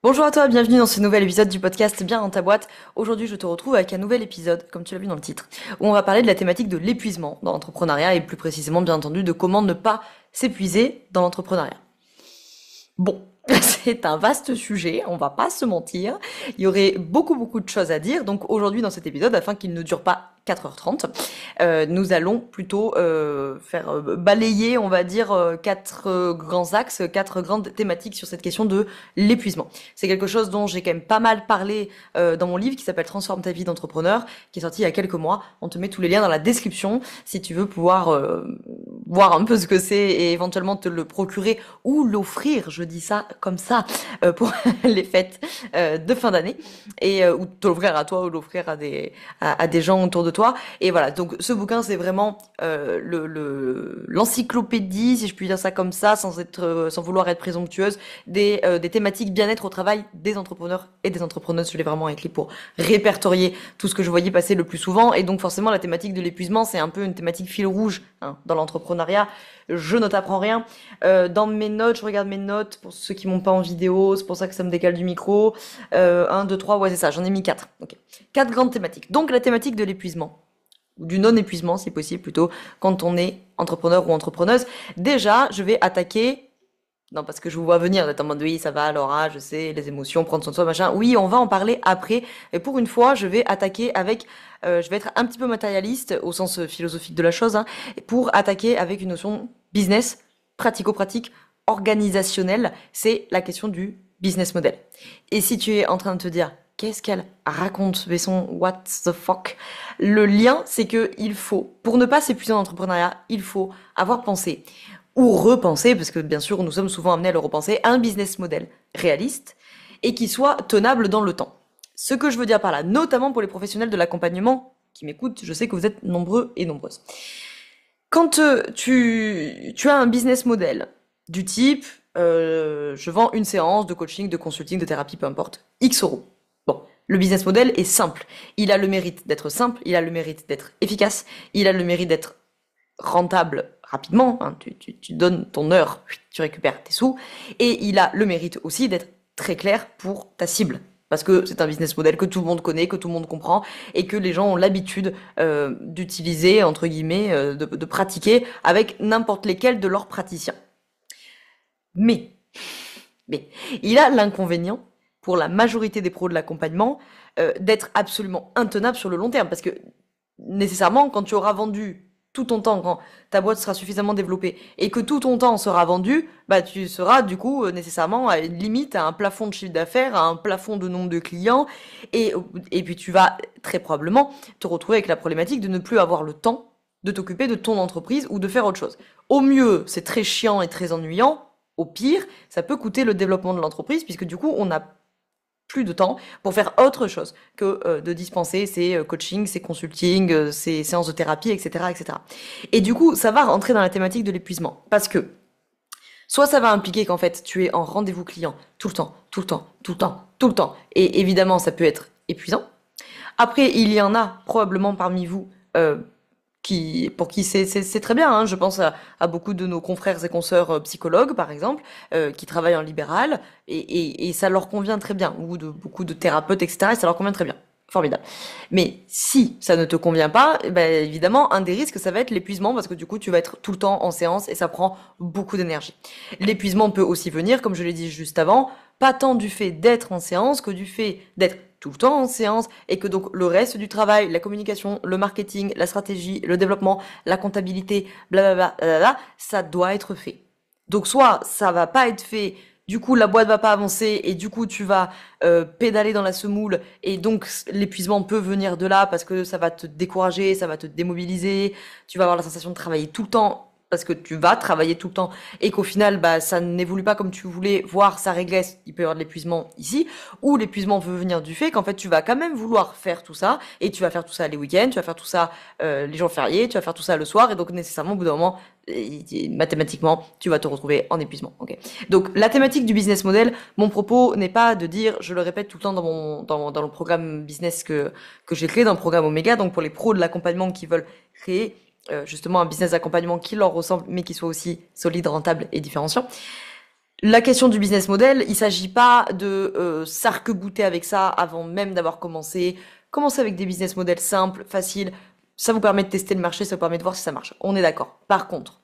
Bonjour à toi, bienvenue dans ce nouvel épisode du podcast Bien dans ta boîte. Aujourd'hui, je te retrouve avec un nouvel épisode, comme tu l'as vu dans le titre, où on va parler de la thématique de l'épuisement dans l'entrepreneuriat et plus précisément, bien entendu, de comment ne pas s'épuiser dans l'entrepreneuriat. Bon, c'est un vaste sujet, on va pas se mentir. Il y aurait beaucoup de choses à dire. Donc aujourd'hui, dans cet épisode, afin qu'il ne dure pas 4h30, nous allons plutôt faire balayer, on va dire, quatre grands axes, quatre grandes thématiques sur cette question de l'épuisement. C'est quelque chose dont j'ai quand même pas mal parlé dans mon livre qui s'appelle Transforme ta vie d'entrepreneur, qui est sorti il y a quelques mois. On te met tous les liens dans la description si tu veux pouvoir voir un peu ce que c'est et éventuellement te le procurer ou l'offrir, je dis ça comme ça, pour les fêtes de fin d'année, et ou te l'offrir à toi ou l'offrir à des gens autour de toi. Et voilà, donc ce bouquin, c'est vraiment l'encyclopédie, si je puis dire ça comme ça, sans vouloir être présomptueuse, des thématiques bien-être au travail des entrepreneurs et des entrepreneuses. Je l'ai vraiment écrit pour répertorier tout ce que je voyais passer le plus souvent. Et donc forcément, la thématique de l'épuisement, c'est un peu une thématique fil rouge dans l'entrepreneuriat. Je ne t'apprends rien. Dans mes notes, je regarde mes notes pour ceux qui m'ont pas en vidéo, c'est pour ça que ça me décale du micro. 1, 2, 3, ouais c'est ça, j'en ai mis 4. Okay. 4 grandes thématiques. Donc la thématique de l'épuisement, ou du non-épuisement si possible plutôt, quand on est entrepreneur ou entrepreneuse. Déjà, je vais attaquer... Non, parce que je vous vois venir, d'être en mode oui, ça va, Laura, je sais, les émotions, prendre soin de soi, machin. Oui, on va en parler après. Et pour une fois, je vais attaquer avec, je vais être un petit peu matérialiste au sens philosophique de la chose, pour attaquer avec une notion business, pratico-pratique, organisationnelle. C'est la question du business model. Et si tu es en train de te dire, qu'est-ce qu'elle raconte, Besson, what the fuck? Le lien, c'est que il faut, pour ne pas s'épuiser en entrepreneuriat, il faut avoir pensé ou repenser, parce que bien sûr nous sommes souvent amenés à le repenser, un business model réaliste et qui soit tenable dans le temps. Ce que je veux dire par là, notamment pour les professionnels de l'accompagnement qui m'écoutent, je sais que vous êtes nombreux et nombreuses. Quand tu as un business model du type je vends une séance de coaching, de consulting, de thérapie, peu importe, X euros. Bon, le business model est simple. Il a le mérite d'être simple, il a le mérite d'être efficace, il a le mérite d'être rentable rapidement, tu donnes ton heure, tu récupères tes sous, et il a le mérite aussi d'être très clair pour ta cible. Parce que c'est un business model que tout le monde connaît, que tout le monde comprend, et que les gens ont l'habitude d'utiliser, entre guillemets, de pratiquer avec n'importe lesquels de leurs praticiens. Mais, il a l'inconvénient, pour la majorité des pros de l'accompagnement, d'être absolument intenable sur le long terme. Parce que, nécessairement, quand tu auras vendu tout ton temps, quand ta boîte sera suffisamment développée et que tout ton temps sera vendu, bah tu seras du coup nécessairement à une limite, à un plafond de chiffre d'affaires, à un plafond de nombre de clients, et puis tu vas très probablement te retrouver avec la problématique de ne plus avoir le temps de t'occuper de ton entreprise ou de faire autre chose. Au mieux, c'est très chiant et très ennuyant. Au pire, ça peut coûter le développement de l'entreprise puisque du coup, on n'a plus de temps pour faire autre chose que de dispenser ses coachings, ses consultings, ses séances de thérapie, etc., etc. Et du coup, ça va rentrer dans la thématique de l'épuisement. Parce que, soit ça va impliquer qu'en fait, tu es en rendez-vous client tout le temps, tout le temps, tout le temps, tout le temps. Et évidemment, ça peut être épuisant. Après, il y en a probablement parmi vous pour qui c'est très bien. Je pense à beaucoup de nos confrères et consoeurs psychologues, par exemple, qui travaillent en libéral, et ça leur convient très bien, ou de beaucoup de thérapeutes, etc., et ça leur convient très bien. Formidable. Mais si ça ne te convient pas, évidemment, un des risques, ça va être l'épuisement, parce que du coup, tu vas être tout le temps en séance et ça prend beaucoup d'énergie. L'épuisement peut aussi venir, comme je l'ai dit juste avant, pas tant du fait d'être en séance que du fait d'être tout le temps en séance et que donc le reste du travail, la communication, le marketing, la stratégie, le développement, la comptabilité, blablabla, blablabla, ça doit être fait. Donc soit ça va pas être fait, du coup la boîte va pas avancer et du coup tu vas pédaler dans la semoule et donc l'épuisement peut venir de là parce que ça va te décourager, ça va te démobiliser, tu vas avoir la sensation de travailler tout le temps parce que tu vas travailler tout le temps et qu'au final ça n'évolue pas comme tu voulais, voire ça régresse, il peut y avoir de l'épuisement ici, ou l'épuisement peut venir du fait qu'en fait tu vas quand même vouloir faire tout ça, et tu vas faire tout ça les week-ends, tu vas faire tout ça les jours fériés, tu vas faire tout ça le soir, et donc nécessairement au bout d'un moment, mathématiquement, tu vas te retrouver en épuisement. Okay. Donc la thématique du business model, mon propos n'est pas de dire, je le répète tout le temps dans le programme business que j'ai créé, dans le programme Omega, donc pour les pros de l'accompagnement qui veulent créer justement un business d'accompagnement qui leur ressemble mais qui soit aussi solide, rentable et différenciant. La question du business model, il s'agit pas de s'arc-bouter avec ça avant même d'avoir commencé. Commencez avec des business models simples, faciles. Ça vous permet de tester le marché, ça vous permet de voir si ça marche. On est d'accord. Par contre,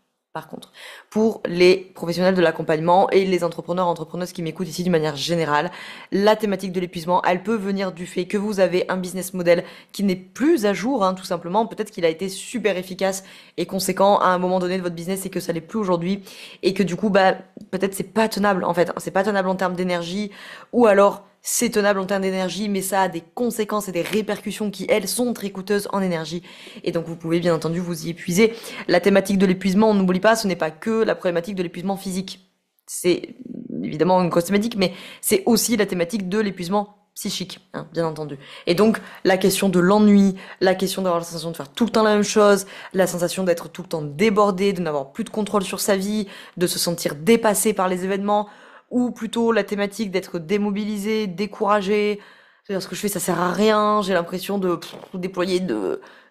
pour les professionnels de l'accompagnement et les entrepreneurs, entrepreneuses qui m'écoutent ici d'une manière générale, la thématique de l'épuisement, elle peut venir du fait que vous avez un business model qui n'est plus à jour, hein, tout simplement. Peut-être qu'il a été super efficace et conséquent à un moment donné de votre business et que ça l'est plus aujourd'hui et que du coup, bah, peut-être c'est pas tenable, en fait. C'est pas tenable en termes d'énergie ou alors c'est tenable en termes d'énergie, mais ça a des conséquences et des répercussions qui, elles, sont très coûteuses en énergie. Et donc, vous pouvez bien entendu vous y épuiser. La thématique de l'épuisement, on n'oublie pas, ce n'est pas que la problématique de l'épuisement physique. C'est évidemment une cosmétique, mais c'est aussi la thématique de l'épuisement psychique, hein, bien entendu. Et donc, la question de l'ennui, la question d'avoir la sensation de faire tout le temps la même chose, la sensation d'être tout le temps débordé, de n'avoir plus de contrôle sur sa vie, de se sentir dépassé par les événements, ou plutôt la thématique d'être démobilisé, découragé. C'est-à-dire ce que je fais, ça sert à rien. J'ai l'impression de déployer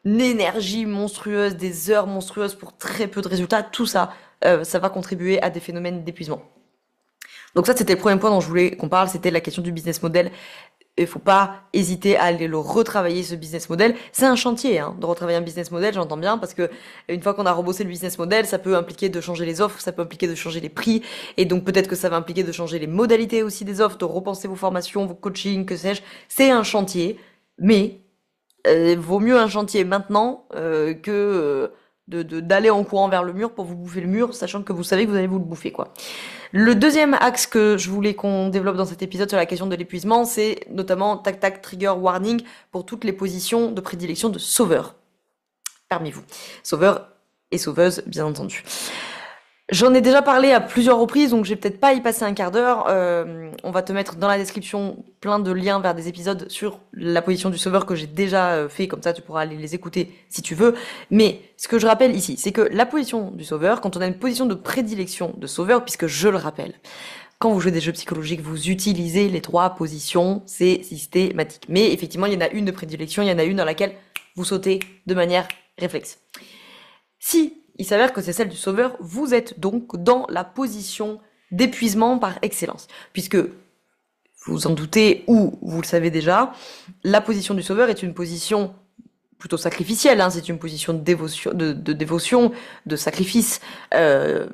une énergie monstrueuse, des heures monstrueuses pour très peu de résultats. Tout ça, ça va contribuer à des phénomènes d'épuisement. Donc ça, c'était le premier point dont je voulais qu'on parle, c'était la question du business model. Il faut pas hésiter à aller le retravailler, ce business model. C'est un chantier, hein, de retravailler un business model, j'entends bien, parce que une fois qu'on a rebossé le business model, ça peut impliquer de changer les offres, ça peut impliquer de changer les prix, et donc peut-être que ça va impliquer de changer les modalités aussi des offres, de repenser vos formations, vos coachings, que sais-je. C'est un chantier, mais vaut mieux un chantier maintenant que d'aller en courant vers le mur pour vous bouffer le mur, sachant que vous savez que vous allez vous le bouffer, quoi. Le deuxième axe que je voulais qu'on développe dans cet épisode sur la question de l'épuisement, c'est notamment tac tac trigger warning pour toutes les positions de prédilection de sauveurs parmi vous. Sauveurs et sauveuses, bien entendu. J'en ai déjà parlé à plusieurs reprises, donc je vais peut-être pas y passer un quart d'heure. On va te mettre dans la description plein de liens vers des épisodes sur la position du sauveur que j'ai déjà fait, comme ça tu pourras aller les écouter si tu veux. Mais ce que je rappelle ici, c'est que la position du sauveur, quand on a une position de prédilection de sauveur, puisque je le rappelle, quand vous jouez des jeux psychologiques, vous utilisez les 3 positions, c'est systématique. Mais effectivement, il y en a une de prédilection, il y en a une dans laquelle vous sautez de manière réflexe. Si il s'avère que c'est celle du sauveur, vous êtes donc dans la position d'épuisement par excellence. Puisque, vous en doutez ou vous le savez déjà, la position du sauveur est une position plutôt sacrificielle, hein, c'est une position de dévotion, de sacrifice. Il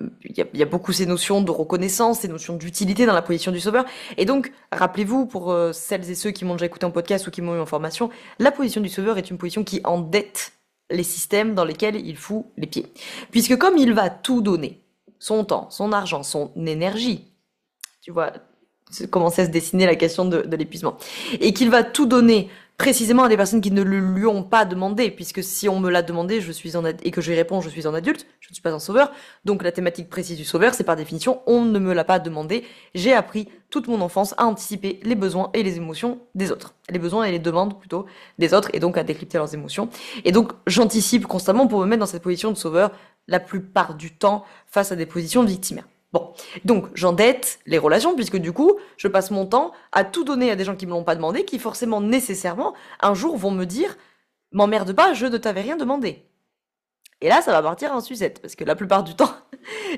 y a beaucoup ces notions de reconnaissance, ces notions d'utilité dans la position du sauveur. Et donc, rappelez-vous, pour celles et ceux qui m'ont déjà écouté en podcast ou qui m'ont eu en formation, la position du sauveur est une position qui endette les systèmes dans lesquels il fout les pieds. Puisque comme il va tout donner, son temps, son argent, son énergie, tu vois, commencer à se dessiner la question de l'épuisement, et qu'il va tout donner précisément à des personnes qui ne le lui ont pas demandé, puisque si on me l'a demandé, et que je réponds, je suis un adulte, je ne suis pas un sauveur, donc la thématique précise du sauveur, c'est par définition, on ne me l'a pas demandé, j'ai appris toute mon enfance à anticiper les besoins et les émotions des autres, les besoins et les demandes plutôt des autres, et donc à décrypter leurs émotions, et donc j'anticipe constamment pour me mettre dans cette position de sauveur la plupart du temps face à des positions victimaires. Bon, donc j'endette les relations puisque du coup, je passe mon temps à tout donner à des gens qui me l'ont pas demandé, qui forcément, nécessairement, un jour vont me dire « M'emmerde pas, je ne t'avais rien demandé ». Et là, ça va partir en sucette, parce que la plupart du temps,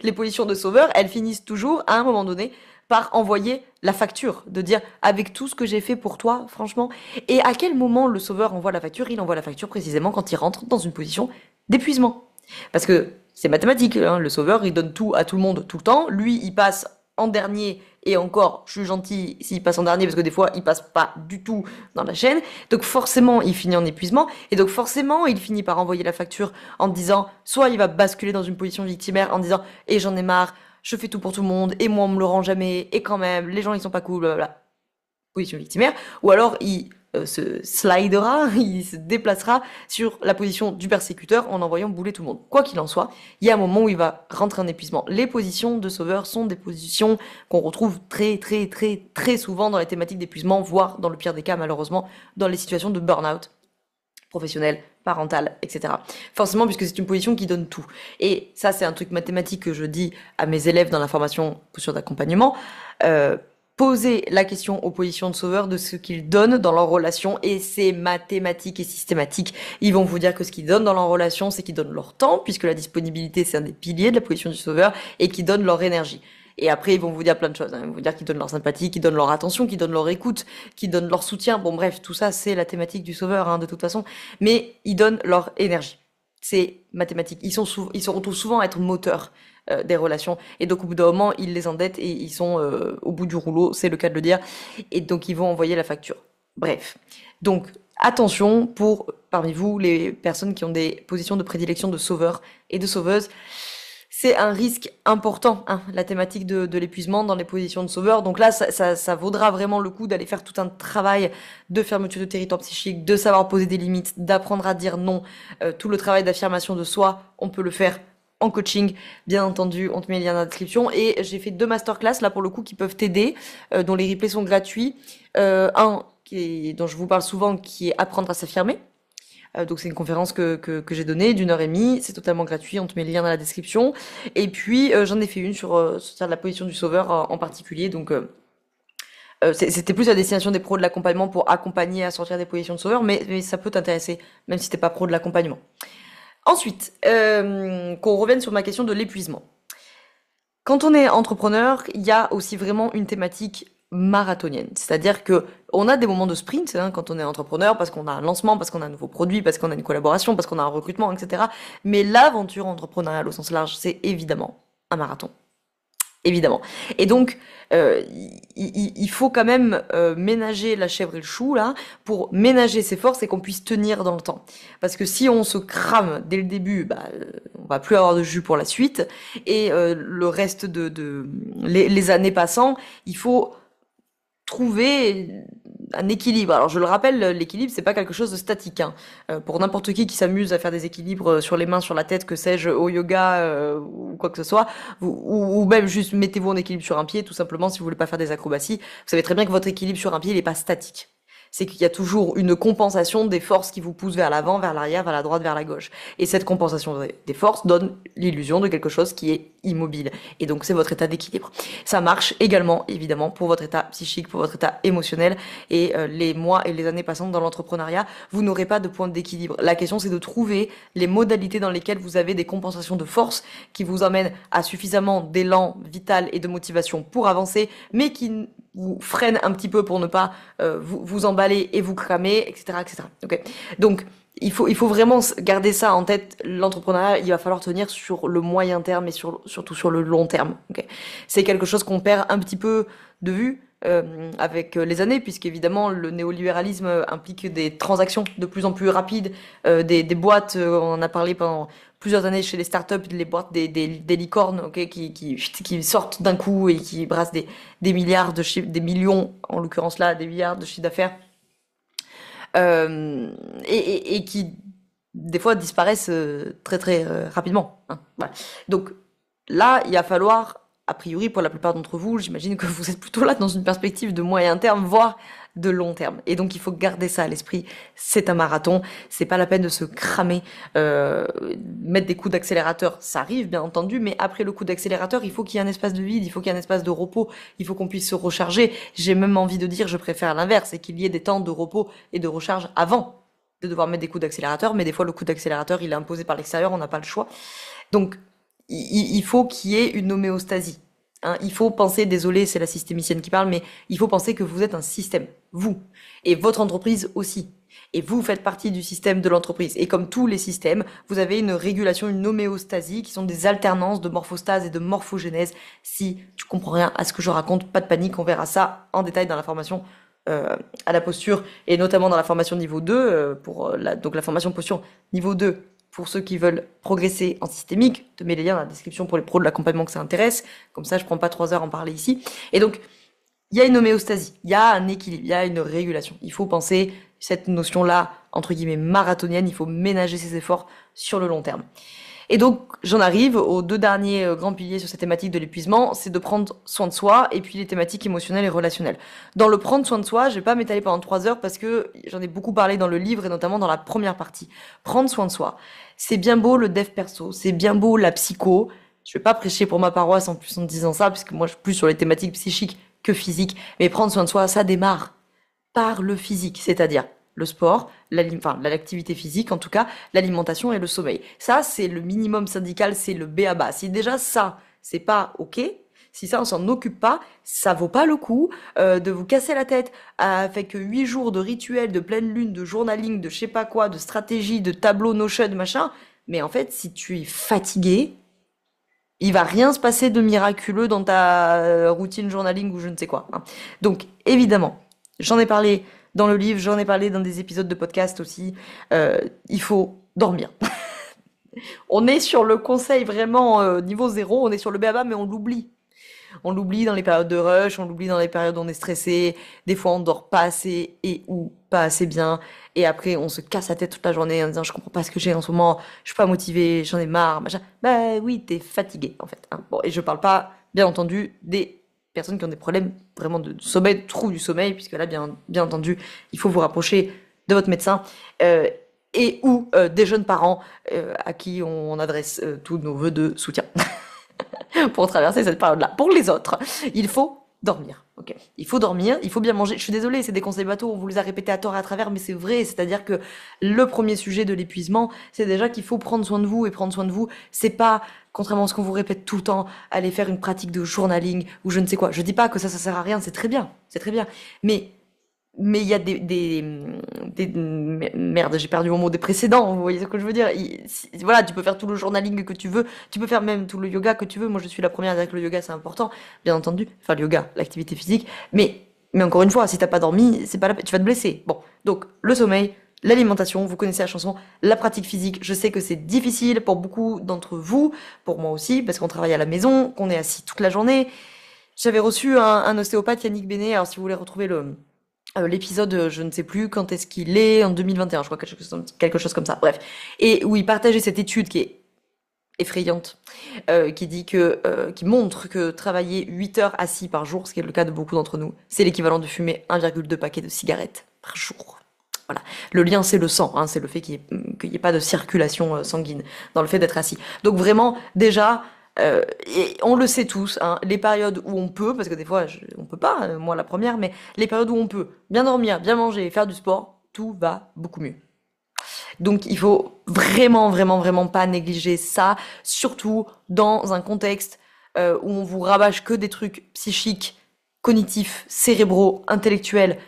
les positions de sauveur, elles finissent toujours, à un moment donné, par envoyer la facture, de dire « Avec tout ce que j'ai fait pour toi, franchement ». Et à quel moment le sauveur envoie la facture? Il envoie la facture précisément quand il rentre dans une position d'épuisement. Parce que c'est mathématique, hein, le sauveur, il donne tout à tout le monde tout le temps. Lui, il passe en dernier, et encore, je suis gentil s'il passe en dernier, parce que des fois, il passe pas du tout dans la chaîne. Donc forcément, il finit en épuisement, et donc forcément, il finit par envoyer la facture en disant, soit il va basculer dans une position victimaire en disant, et j'en ai marre, je fais tout pour tout le monde, et moi, on me le rend jamais, et quand même, les gens, ils sont pas cool, blablabla. Position victimaire. Ou alors, il se slidera, il se déplacera sur la position du persécuteur en envoyant bouler tout le monde. Quoi qu'il en soit, il y a un moment où il va rentrer en épuisement. Les positions de sauveur sont des positions qu'on retrouve très très très très souvent dans les thématiques d'épuisement, voire dans le pire des cas malheureusement dans les situations de burn-out professionnel, parental, etc. Forcément, puisque c'est une position qui donne tout. Et ça, c'est un truc mathématique que je dis à mes élèves dans la formation posture d'accompagnement. Poser la question aux positions de sauveur de ce qu'ils donnent dans leur relation, et c'est mathématique et systématique. Ils vont vous dire que ce qu'ils donnent dans leur relation, c'est qu'ils donnent leur temps, puisque la disponibilité, c'est un des piliers de la position du sauveur, et qu'ils donnent leur énergie. Et après, ils vont vous dire plein de choses, hein. Ils vont vous dire qu'ils donnent leur sympathie, qu'ils donnent leur attention, qu'ils donnent leur écoute, qu'ils donnent leur soutien. Bon, bref, tout ça, c'est la thématique du sauveur, hein, de toute façon. Mais ils donnent leur énergie. C'est mathématique. Ils se retrouvent souvent à être moteurs des relations. Et donc, au bout d'un moment, ils les endettent et ils sont au bout du rouleau, c'est le cas de le dire. Et donc, ils vont envoyer la facture. Bref. Donc, attention pour, parmi vous, les personnes qui ont des positions de prédilection de sauveurs et de sauveuses. C'est un risque important, hein, la thématique de l'épuisement dans les positions de sauveur. Donc là, ça vaudra vraiment le coup d'aller faire tout un travail de fermeture de territoire psychique, de savoir poser des limites, d'apprendre à dire non. Tout le travail d'affirmation de soi, on peut le faire en coaching. Bien entendu, on te met le lien dans la description. Et j'ai fait 2 masterclass, là, pour le coup, qui peuvent t'aider, dont les replays sont gratuits. Dont je vous parle souvent, qui est apprendre à s'affirmer. Donc c'est une conférence que j'ai donnée d'1 h 30, c'est totalement gratuit, on te met le lien dans la description. Et puis j'en ai fait une sur la position du sauveur en particulier, donc c'était plus à destination des pros de l'accompagnement pour accompagner à sortir des positions de sauveur, mais ça peut t'intéresser, même si t'es pas pro de l'accompagnement. Ensuite, qu'on revienne sur ma question de l'épuisement. Quand on est entrepreneur, il y a aussi vraiment une thématique marathonienne. C'est-à-dire que on a des moments de sprint, hein, quand on est entrepreneur, parce qu'on a un lancement, parce qu'on a un nouveau produit, parce qu'on a une collaboration, parce qu'on a un recrutement, etc. Mais l'aventure entrepreneuriale au sens large, c'est évidemment un marathon. Évidemment. Et donc, il faut quand même ménager la chèvre et le chou, là, pour ménager ses forces et qu'on puisse tenir dans le temps. Parce que si on se crame dès le début, on va plus avoir de jus pour la suite. Et le reste les années passant, il faut trouver un équilibre. Alors je le rappelle, l'équilibre c'est pas quelque chose de statique, hein. Pour n'importe qui s'amuse à faire des équilibres sur les mains, sur la tête, que sais-je, au yoga ou quoi que ce soit, ou même juste mettez-vous en équilibre sur un pied, tout simplement si vous voulez pas faire des acrobaties. Vous savez très bien que votre équilibre sur un pied il est pas statique. C'est qu'il y a toujours une compensation des forces qui vous poussent vers l'avant, vers l'arrière, vers la droite, vers la gauche. Et cette compensation des forces donne l'illusion de quelque chose qui est immobile. Et donc c'est votre état d'équilibre. Ça marche également, évidemment, pour votre état psychique, pour votre état émotionnel. Et les mois et les années passant dans l'entrepreneuriat, vous n'aurez pas de point d'équilibre. La question c'est de trouver les modalités dans lesquelles vous avez des compensations de forces qui vous amènent à suffisamment d'élan vital et de motivation pour avancer, mais qui vous freine un petit peu pour ne pas vous emballer et vous cramer, etc., etc. Okay. Donc, il faut vraiment garder ça en tête. L'entrepreneuriat, il va falloir tenir sur le moyen terme et surtout sur le long terme. Okay. C'est quelque chose qu'on perd un petit peu de vue avec les années, puisqu'évidemment le néolibéralisme implique des transactions de plus en plus rapides, des boîtes, on en a parlé pendant plusieurs années chez les startups, les boîtes des licornes, okay, qui sortent d'un coup et qui brassent des milliards de chiffres, des millions en l'occurrence là, des milliards de chiffres d'affaires, et qui des fois disparaissent très très rapidement, hein. Voilà. Donc là, il va falloir, a priori pour la plupart d'entre vous, j'imagine que vous êtes plutôt là dans une perspective de moyen terme, voire de long terme. Et donc il faut garder ça à l'esprit. C'est un marathon, c'est pas la peine de se cramer, mettre des coups d'accélérateur, ça arrive bien entendu, mais après le coup d'accélérateur, il faut qu'il y ait un espace de vide, il faut qu'il y ait un espace de repos, il faut qu'on puisse se recharger. J'ai même envie de dire, je préfère l'inverse, c'est qu'il y ait des temps de repos et de recharge avant de devoir mettre des coups d'accélérateur, mais des fois le coup d'accélérateur il est imposé par l'extérieur, on n'a pas le choix. Donc il faut qu'il y ait une homéostasie. Hein, il faut penser, désolé, c'est la systémicienne qui parle, mais il faut penser que vous êtes un système, vous, et votre entreprise aussi. Et vous faites partie du système de l'entreprise. Et comme tous les systèmes, vous avez une régulation, une homéostasie, qui sont des alternances de morphostase et de morphogénèse. Si tu comprends rien à ce que je raconte, pas de panique, on verra ça en détail dans la formation à la posture, et notamment dans la formation niveau 2, donc la formation posture niveau 2, pour ceux qui veulent progresser en systémique. Je te mets les liens dans la description pour les pros de l'accompagnement que ça intéresse. Comme ça, je prends pas 3 heures à en parler ici. Et donc, il y a une homéostasie, il y a un équilibre, il y a une régulation. Il faut penser cette notion-là, entre guillemets, marathonienne. Il faut ménager ses efforts sur le long terme. Et donc, j'en arrive aux 2 derniers grands piliers sur cette thématique de l'épuisement, c'est de prendre soin de soi et puis les thématiques émotionnelles et relationnelles. Dans le prendre soin de soi, je vais pas m'étaler pendant 3 heures parce que j'en ai beaucoup parlé dans le livre et notamment dans la première partie. Prendre soin de soi. C'est bien beau le dev perso, c'est bien beau la psycho. Je vais pas prêcher pour ma paroisse en plus en disant ça, puisque moi je suis plus sur les thématiques psychiques que physiques. Mais prendre soin de soi, ça démarre par le physique, c'est-à-dire le sport, l'activité physique en tout cas, l'alimentation et le sommeil. Ça, c'est le minimum syndical, c'est le b.a.-ba. Si déjà ça, c'est pas ok, si ça on s'en occupe pas, ça vaut pas le coup de vous casser la tête avec 8 jours de rituels, de pleine lune, de journaling, de je sais pas quoi, de stratégie, de tableau Notion, machin. Mais en fait, si tu es fatigué, il va rien se passer de miraculeux dans ta routine journaling ou je ne sais quoi, hein. Donc, évidemment, j'en ai parlé dans le livre, j'en ai parlé dans des épisodes de podcast aussi, il faut dormir. On est sur le conseil vraiment niveau zéro, on est sur le béaba, mais on l'oublie. On l'oublie dans les périodes de rush, on l'oublie dans les périodes où on est stressé, des fois on dort pas assez et ou pas assez bien, et après on se casse la tête toute la journée en disant je comprends pas ce que j'ai en ce moment, je suis pas motivé, j'en ai marre, machin. Bah oui, t'es fatigué en fait, hein. Bon, et je parle pas, bien entendu, des personnes qui ont des problèmes vraiment de sommeil, de troubles du sommeil, puisque là, bien entendu, il faut vous rapprocher de votre médecin, et ou des jeunes parents à qui on adresse tous nos vœux de soutien. Pour traverser cette période-là. Pour les autres, il faut dormir. Ok, il faut dormir, il faut bien manger. Je suis désolée, c'est des conseils bateaux, on vous les a répétés à tort et à travers, mais c'est vrai. C'est-à-dire que le premier sujet de l'épuisement, c'est déjà qu'il faut prendre soin de vous, et prendre soin de vous, c'est pas, contrairement à ce qu'on vous répète tout le temps, aller faire une pratique de journaling ou je ne sais quoi. Je dis pas que ça sert à rien, c'est très bien, mais il y a merde, j'ai perdu mon mot, des précédents, vous voyez ce que je veux dire. Voilà, tu peux faire tout le journaling que tu veux, tu peux faire même tout le yoga que tu veux. Moi, je suis la première à dire que le yoga, c'est important, bien entendu. Enfin, le yoga, l'activité physique. Mais encore une fois, si t'as pas dormi, c'est pas la peine, tu vas te blesser. Bon. Donc, le sommeil, l'alimentation, vous connaissez la chanson, la pratique physique. Je sais que c'est difficile pour beaucoup d'entre vous, pour moi aussi, parce qu'on travaille à la maison, qu'on est assis toute la journée. J'avais reçu un ostéopathe, Yannick Bénet. Alors, si vous voulez retrouver l'épisode, je ne sais plus quand est-ce qu'il est, en 2021, je crois, quelque chose comme ça, bref. Et où il partageait cette étude qui est effrayante, qui montre que travailler 8 heures assis par jour, ce qui est le cas de beaucoup d'entre nous, c'est l'équivalent de fumer 1,2 paquet de cigarettes par jour. Voilà. Le lien, c'est le sang, hein, c'est le fait qu'il y ait pas de circulation sanguine dans le fait d'être assis. Donc vraiment, déjà, et on le sait tous, hein, les périodes où on peut, parce que des fois on peut pas, moi la première, mais les périodes où on peut bien dormir, bien manger, faire du sport, tout va beaucoup mieux. Donc il faut vraiment, vraiment, vraiment pas négliger ça, surtout dans un contexte où on vous rabâche que des trucs psychiques, cognitifs, cérébraux, intellectuels.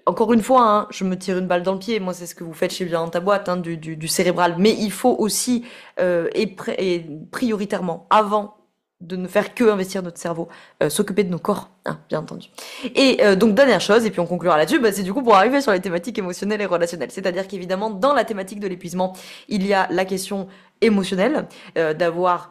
Encore une fois, hein, je me tire une balle dans le pied. Moi, c'est ce que vous faites chez Bien dans ta boîte, hein, du cérébral. Mais il faut aussi, et prioritairement, avant de ne faire que investir notre cerveau, s'occuper de nos corps, hein, bien entendu. Et donc, dernière chose, et puis on conclura là-dessus, bah, c'est du coup pour arriver sur les thématiques émotionnelles et relationnelles. C'est-à-dire qu'évidemment, dans la thématique de l'épuisement, il y a la question émotionnelle, d'avoir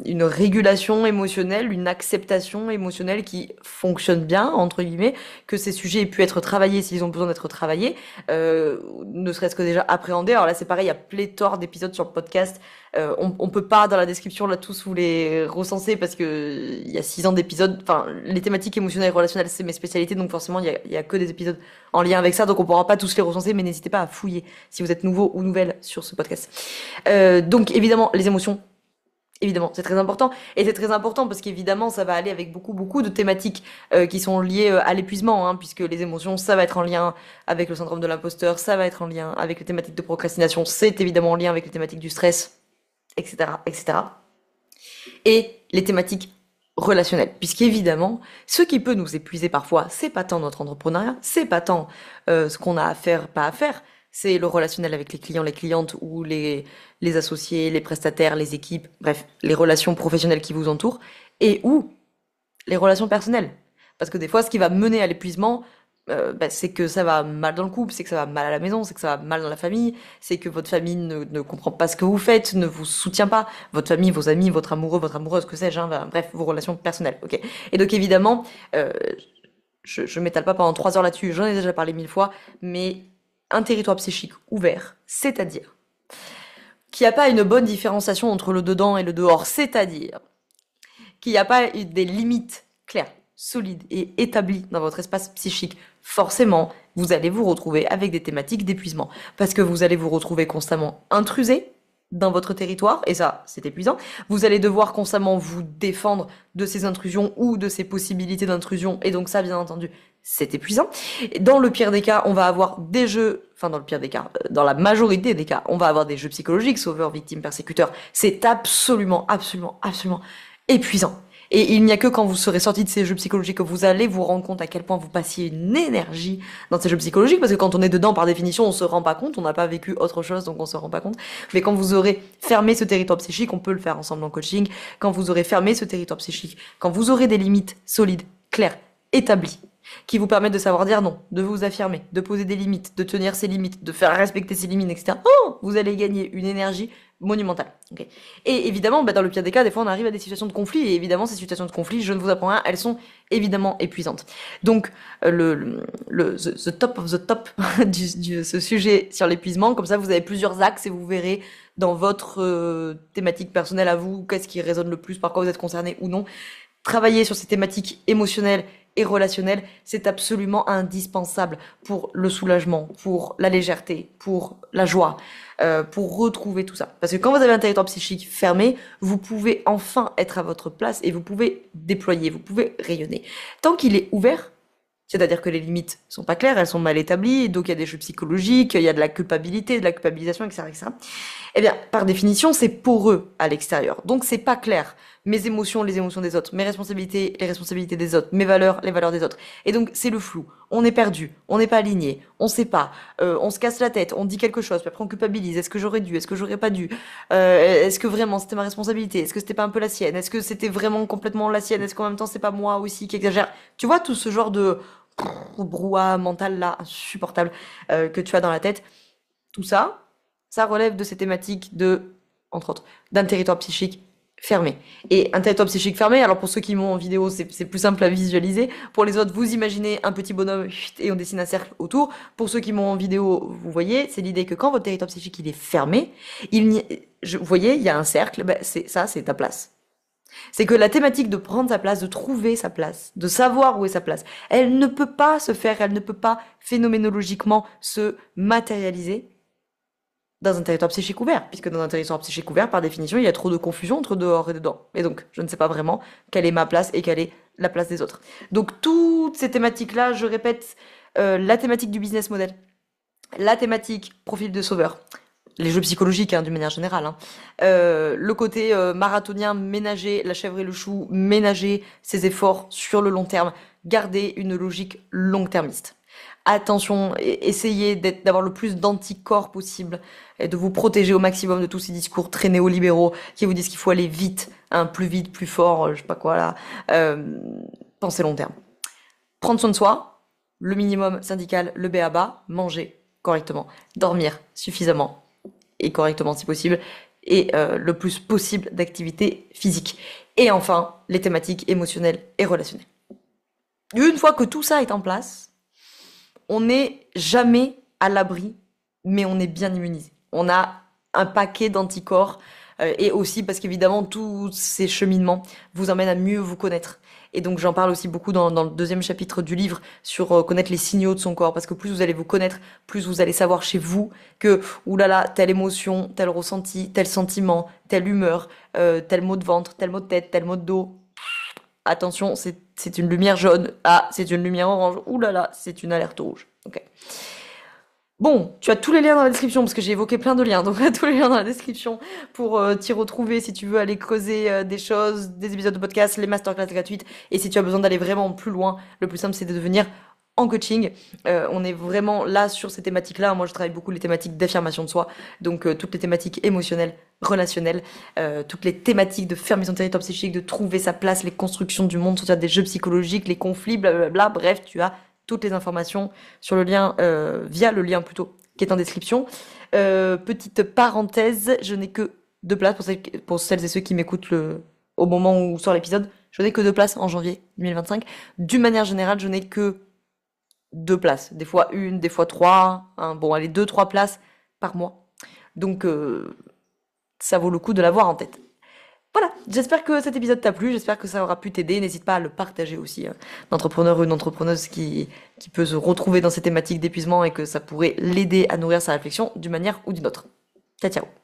une régulation émotionnelle, une acceptation émotionnelle qui fonctionne bien, entre guillemets, que ces sujets aient pu être travaillés s'ils ont besoin d'être travaillés, ne serait-ce que déjà appréhendés. Alors là, c'est pareil, il y a pléthore d'épisodes sur le podcast. On peut pas, dans la description, là, tous vous les recenser parce que il y a 6 ans d'épisodes. Enfin, les thématiques émotionnelles et relationnelles, c'est mes spécialités, donc forcément, il y a que des épisodes en lien avec ça, donc on pourra pas tous les recenser, mais n'hésitez pas à fouiller si vous êtes nouveau ou nouvelle sur ce podcast. Donc, évidemment, les émotions, évidemment, c'est très important. Et c'est très important parce qu'évidemment, ça va aller avec beaucoup de thématiques qui sont liées à l'épuisement, hein, puisque les émotions, ça va être en lien avec le syndrome de l'imposteur, ça va être en lien avec les thématiques de procrastination, c'est évidemment en lien avec les thématiques du stress, etc., etc. Et les thématiques relationnelles, puisqu'évidemment, ce qui peut nous épuiser parfois, c'est pas tant notre entrepreneuriat, c'est pas tant ce qu'on a à faire, pas à faire, c'est le relationnel avec les clients, les clientes ou les associés, les prestataires, les équipes, bref, les relations professionnelles qui vous entourent, et ou les relations personnelles. Parce que des fois, ce qui va mener à l'épuisement, c'est que ça va mal dans le couple, c'est que ça va mal à la maison, c'est que ça va mal dans la famille, c'est que votre famille ne comprend pas ce que vous faites, ne vous soutient pas, votre famille, vos amis, votre amoureux, votre amoureuse, que sais-je, hein, bref, vos relations personnelles, ok. Et donc évidemment, je m'étale pas pendant 3 heures là-dessus, j'en ai déjà parlé 1000 fois, mais un territoire psychique ouvert, c'est-à-dire qu'il n'y a pas une bonne différenciation entre le dedans et le dehors, c'est-à-dire qu'il n'y a pas des limites claires, solides et établies dans votre espace psychique, forcément, vous allez vous retrouver avec des thématiques d'épuisement. Parce que vous allez vous retrouver constamment intrusé dans votre territoire, et ça, c'est épuisant. Vous allez devoir constamment vous défendre de ces intrusions ou de ces possibilités d'intrusion, et donc ça, bien entendu, c'est épuisant. Dans le pire des cas, on va avoir des jeux, enfin dans le pire des cas, dans la majorité des cas, on va avoir des jeux psychologiques, sauveur, victime, persécuteur. C'est absolument épuisant. Et il n'y a que quand vous serez sorti de ces jeux psychologiques que vous allez vous rendre compte à quel point vous passiez une énergie dans ces jeux psychologiques, parce que quand on est dedans, par définition, on se rend pas compte, on n'a pas vécu autre chose, donc on se rend pas compte. Mais quand vous aurez fermé ce territoire psychique, on peut le faire ensemble en coaching, quand vous aurez fermé ce territoire psychique, quand vous aurez des limites solides, claires, établies, qui vous permettent de savoir dire non, de vous affirmer, de poser des limites, de tenir ses limites, de faire respecter ses limites, etc. Oh, vous allez gagner une énergie monumentale. Okay. Et évidemment, dans le pire des cas, des fois on arrive à des situations de conflit, et évidemment ces situations de conflit, je ne vous apprends rien, elles sont évidemment épuisantes. Donc the top of the top ce sujet sur l'épuisement, comme ça vous avez plusieurs axes et vous verrez dans votre thématique personnelle à vous, qu'est-ce qui résonne le plus, par quoi vous êtes concerné ou non. Travailler sur ces thématiques émotionnelles et relationnelles, c'est absolument indispensable pour le soulagement, pour la légèreté, pour la joie, pour retrouver tout ça. Parce que quand vous avez un territoire psychique fermé, vous pouvez enfin être à votre place et vous pouvez déployer, vous pouvez rayonner. Tant qu'il est ouvert, c'est-à-dire que les limites sont pas claires, elles sont mal établies, donc il y a des jeux psychologiques, il y a de la culpabilité, de la culpabilisation, etc., etc. Eh bien, par définition, c'est poreux à l'extérieur. Donc c'est pas clair. Mes émotions, les émotions des autres, mes responsabilités, les responsabilités des autres, mes valeurs, les valeurs des autres. Et donc c'est le flou. On est perdu, on n'est pas aligné, on sait pas, on se casse la tête, on dit quelque chose, puis après on culpabilise. Est-ce que j'aurais dû, est-ce que j'aurais pas dû, est-ce que vraiment c'était ma responsabilité, est-ce que c'était pas un peu la sienne, est-ce que c'était vraiment complètement la sienne, est-ce qu'en même temps c'est pas moi aussi qui exagère. Tu vois tout ce genre de brouhaha mental là insupportable que tu as dans la tête. Tout ça, ça relève de ces thématiques de, entre autres, d'un territoire psychique fermé. Et un territoire psychique fermé, alors pour ceux qui m'ont en vidéo, c'est plus simple à visualiser. Pour les autres, vous imaginez un petit bonhomme et on dessine un cercle autour. Pour ceux qui m'ont en vidéo, vous voyez, c'est l'idée que quand votre territoire psychique il est fermé, vous voyez, il y a un cercle, c'est ta place. C'est que la thématique de prendre sa place, de trouver sa place, de savoir où est sa place, elle ne peut pas se faire, elle ne peut pas phénoménologiquement se matérialiser dans un territoire psychique ouvert, puisque dans un territoire psychique ouvert, par définition, il y a trop de confusion entre dehors et dedans. Et donc, je ne sais pas vraiment quelle est ma place et quelle est la place des autres. Donc, toutes ces thématiques-là, je répète, la thématique du business model, la thématique profil de sauveur, les jeux psychologiques, d'une manière générale, le côté marathonien, ménager la chèvre et le chou, ménager ses efforts sur le long terme, garder une logique long-termiste. Attention, essayez d'avoir le plus d'anticorps possible et de vous protéger au maximum de tous ces discours très néolibéraux qui vous disent qu'il faut aller vite, vite, plus fort, je sais pas quoi là. Pensez long terme. Prendre soin de soi, le minimum syndical, le b.a.-ba, manger correctement, dormir suffisamment et correctement si possible, et le plus possible d'activité physique. Et enfin, les thématiques émotionnelles et relationnelles. Une fois que tout ça est en place, on n'est jamais à l'abri, mais on est bien immunisé. On a un paquet d'anticorps, et aussi parce qu'évidemment, tous ces cheminements vous emmènent à mieux vous connaître. Et donc j'en parle aussi beaucoup dans le deuxième chapitre du livre sur connaître les signaux de son corps, parce que plus vous allez vous connaître, plus vous allez savoir chez vous que, oulala, telle émotion, tel ressenti, tel sentiment, telle humeur, tel mot de ventre, tel mot de tête, tel mot de dos. Attention, c'est une lumière jaune. Ah, c'est une lumière orange. Ouh là là, c'est une alerte rouge. Ok. Bon, tu as tous les liens dans la description, parce que j'ai évoqué plein de liens, donc tous les liens dans la description pour t'y retrouver si tu veux aller creuser des choses, des épisodes de podcast, les masterclass gratuites, et si tu as besoin d'aller vraiment plus loin, le plus simple c'est de devenir en coaching. On est vraiment là sur ces thématiques-là. Moi, je travaille beaucoup les thématiques d'affirmation de soi, donc toutes les thématiques émotionnelles, relationnelles, toutes les thématiques de fermer son territoire psychique, de trouver sa place, les constructions du monde, sortir des jeux psychologiques, les conflits, blablabla. Bref, tu as toutes les informations sur le lien, via le lien plutôt, qui est en description. Petite parenthèse, je n'ai que 2 places pour celles et ceux qui m'écoutent au moment où sort l'épisode. Je n'ai que 2 places en janvier 2025. D'une manière générale, je n'ai que 2 places. Des fois 1, des fois 3. Bon, allez, 2-3 places par mois. Donc, ça vaut le coup de l'avoir en tête. Voilà, j'espère que cet épisode t'a plu, j'espère que ça aura pu t'aider. N'hésite pas à le partager aussi, d'entrepreneur ou une entrepreneuse qui peut se retrouver dans ces thématiques d'épuisement et que ça pourrait l'aider à nourrir sa réflexion d'une manière ou d'une autre. Ciao, ciao.